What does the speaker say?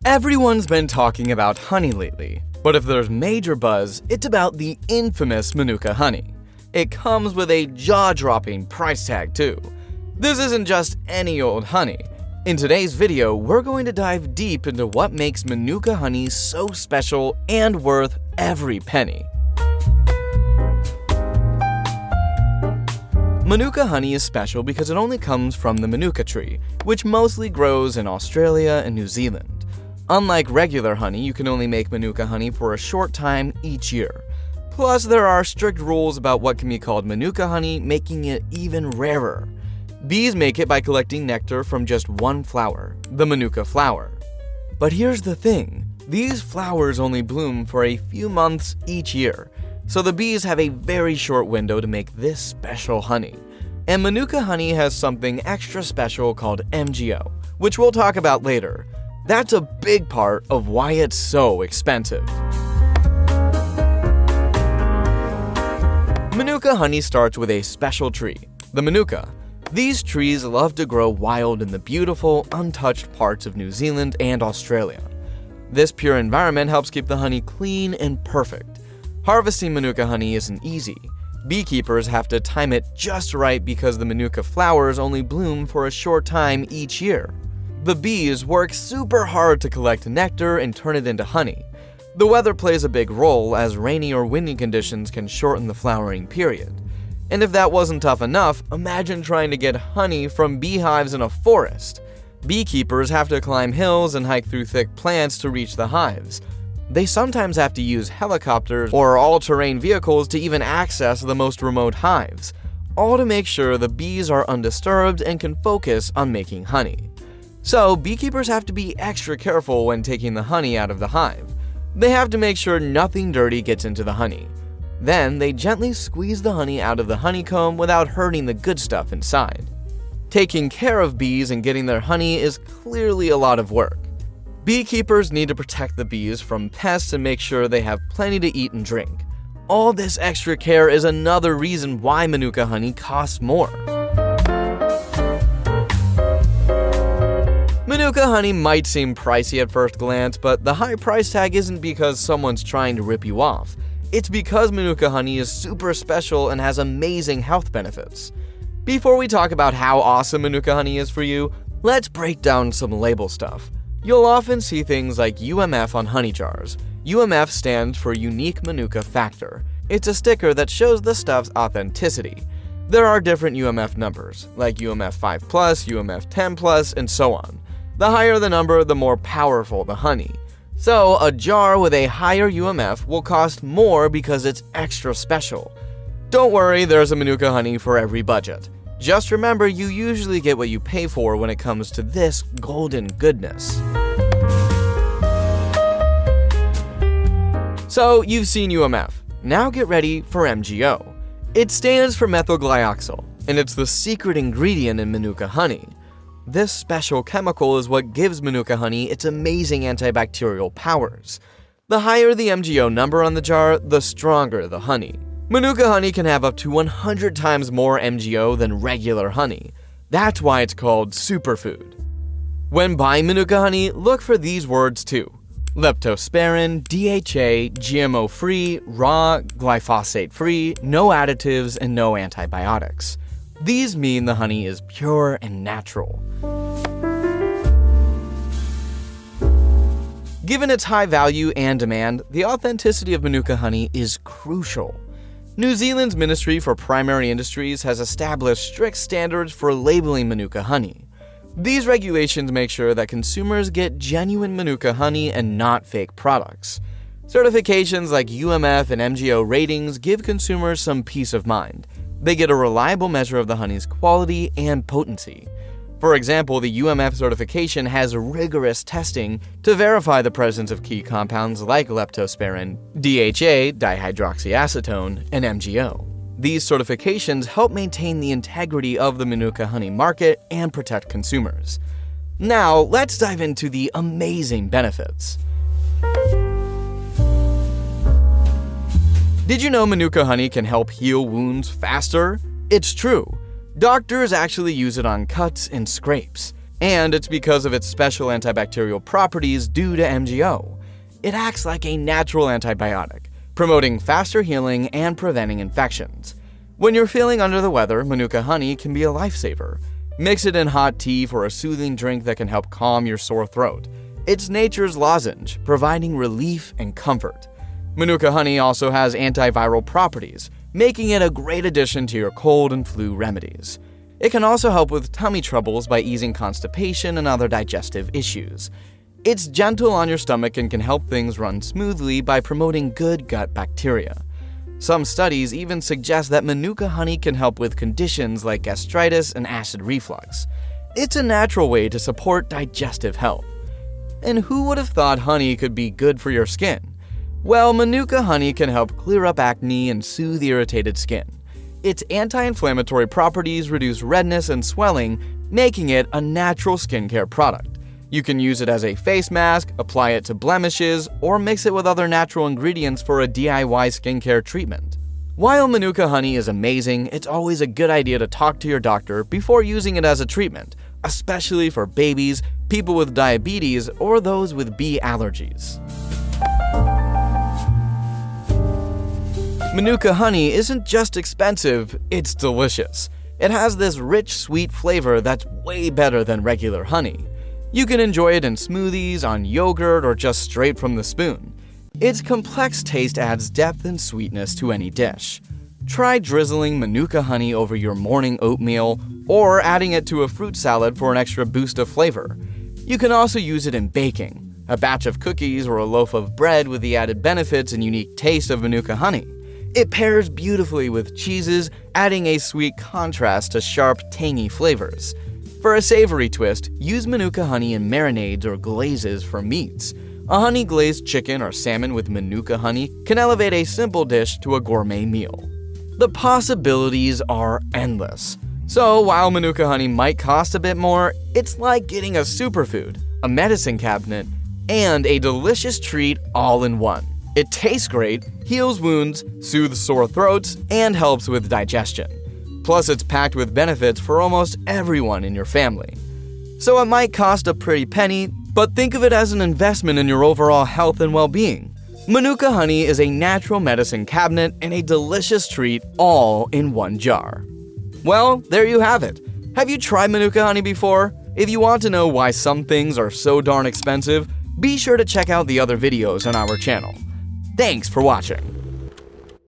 Everyone's been talking about honey lately, but if there's major buzz, it's about the infamous Manuka honey. It comes with a jaw-dropping price tag too. This isn't just any old honey. In today's video, we're going to dive deep into what makes Manuka honey so special and worth every penny. Manuka honey is special because it only comes from the Manuka tree, which mostly grows in Australia and New Zealand. Unlike regular honey, you can only make Manuka honey for a short time each year. Plus, there are strict rules about what can be called Manuka honey, making it even rarer. Bees make it by collecting nectar from just one flower, the Manuka flower. But here's the thing, these flowers only bloom for a few months each year, so the bees have a very short window to make this special honey. And Manuka honey has something extra special called MgO, which we'll talk about later. That's a big part of why it's so expensive. Manuka honey starts with a special tree, the Manuka. These trees love to grow wild in the beautiful, untouched parts of New Zealand and Australia. This pure environment helps keep the honey clean and perfect. Harvesting Manuka honey isn't easy. Beekeepers have to time it just right because the Manuka flowers only bloom for a short time each year. The bees work super hard to collect nectar and turn it into honey. The weather plays a big role, as rainy or windy conditions can shorten the flowering period. And if that wasn't tough enough, imagine trying to get honey from beehives in a forest. Beekeepers have to climb hills and hike through thick plants to reach the hives. They sometimes have to use helicopters or all-terrain vehicles to even access the most remote hives, all to make sure the bees are undisturbed and can focus on making honey. So, beekeepers have to be extra careful when taking the honey out of the hive. They have to make sure nothing dirty gets into the honey. Then, they gently squeeze the honey out of the honeycomb without hurting the good stuff inside. Taking care of bees and getting their honey is clearly a lot of work. Beekeepers need to protect the bees from pests and make sure they have plenty to eat and drink. All this extra care is another reason why Manuka honey costs more. Manuka honey might seem pricey at first glance, but the high price tag isn't because someone's trying to rip you off. It's because Manuka honey is super special and has amazing health benefits. Before we talk about how awesome Manuka honey is for you, let's break down some label stuff. You'll often see things like UMF on honey jars. UMF stands for Unique Manuka Factor. It's a sticker that shows the stuff's authenticity. There are different UMF numbers, like UMF 5+, UMF 10+, and so on. The higher the number, the more powerful the honey. So, a jar with a higher UMF will cost more because it's extra special. Don't worry, there's a Manuka honey for every budget. Just remember, you usually get what you pay for when it comes to this golden goodness. So, you've seen UMF. Now get ready for MgO. It stands for methylglyoxal, and it's the secret ingredient in Manuka honey. This special chemical is what gives Manuka honey its amazing antibacterial powers. The higher the MgO number on the jar, the stronger the honey. Manuka honey can have up to 100 times more MgO than regular honey. That's why it's called superfood. When buying Manuka honey, look for these words too: leptospirin, DHA, GMO-free, raw, glyphosate-free, no additives, and no antibiotics. These mean the honey is pure and natural. Given its high value and demand, the authenticity of Manuka honey is crucial. New Zealand's Ministry for Primary Industries has established strict standards for labeling Manuka honey. These regulations make sure that consumers get genuine Manuka honey and not fake products. Certifications like UMF and MgO ratings give consumers some peace of mind. They get a reliable measure of the honey's quality and potency. For example, the UMF certification has rigorous testing to verify the presence of key compounds like leptospirin, DHA, dihydroxyacetone, and MgO. These certifications help maintain the integrity of the Manuka honey market and protect consumers. Now, let's dive into the amazing benefits. Did you know Manuka honey can help heal wounds faster? It's true. Doctors actually use it on cuts and scrapes. And it's because of its special antibacterial properties due to MGO. It acts like a natural antibiotic, promoting faster healing and preventing infections. When you're feeling under the weather, Manuka honey can be a lifesaver. Mix it in hot tea for a soothing drink that can help calm your sore throat. It's nature's lozenge, providing relief and comfort. Manuka honey also has antiviral properties, making it a great addition to your cold and flu remedies. It can also help with tummy troubles by easing constipation and other digestive issues. It's gentle on your stomach and can help things run smoothly by promoting good gut bacteria. Some studies even suggest that Manuka honey can help with conditions like gastritis and acid reflux. It's a natural way to support digestive health. And who would have thought honey could be good for your skin? Well, Manuka honey can help clear up acne and soothe irritated skin. Its anti-inflammatory properties reduce redness and swelling, making it a natural skincare product. You can use it as a face mask, apply it to blemishes, or mix it with other natural ingredients for a DIY skincare treatment. While Manuka honey is amazing, it's always a good idea to talk to your doctor before using it as a treatment, especially for babies, people with diabetes, or those with bee allergies. Manuka honey isn't just expensive, it's delicious. It has this rich, sweet flavor that's way better than regular honey. You can enjoy it in smoothies, on yogurt, or just straight from the spoon. Its complex taste adds depth and sweetness to any dish. Try drizzling Manuka honey over your morning oatmeal, or adding it to a fruit salad for an extra boost of flavor. You can also use it in baking, a batch of cookies or a loaf of bread with the added benefits and unique taste of Manuka honey. It pairs beautifully with cheeses, adding a sweet contrast to sharp, tangy flavors. For a savory twist, use Manuka honey in marinades or glazes for meats. A honey-glazed chicken or salmon with Manuka honey can elevate a simple dish to a gourmet meal. The possibilities are endless. So while Manuka honey might cost a bit more, it's like getting a superfood, a medicine cabinet, and a delicious treat all in one. It tastes great, heals wounds, soothes sore throats, and helps with digestion. Plus, it's packed with benefits for almost everyone in your family. So it might cost a pretty penny, but think of it as an investment in your overall health and well-being. Manuka honey is a natural medicine cabinet and a delicious treat all in one jar. Well, there you have it. Have you tried Manuka honey before? If you want to know why some things are so darn expensive, be sure to check out the other videos on our channel. Thanks for watching.